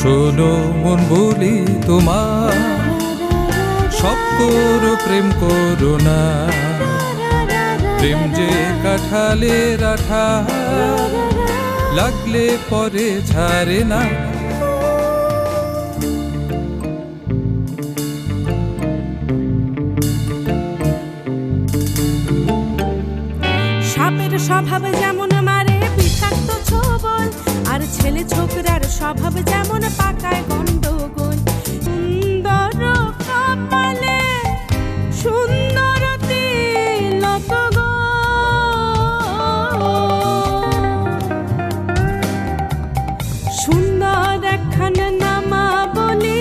শোনো মন বলি তোমার, সব করো প্রেম করো না। প্রেম যে কাঁঠালের আঠা, লাগলে পরে ছাড়ে না। সাপের স্বভাব যেমন মারে বিষাক্ত ছোবল, আর ছেলে ছোকরার স্বভাব যেমন পাকায় গন্ডগোল। সুন্দর কপালে সুন্দর তিলক গো, সুন্দর একখান নামা বলি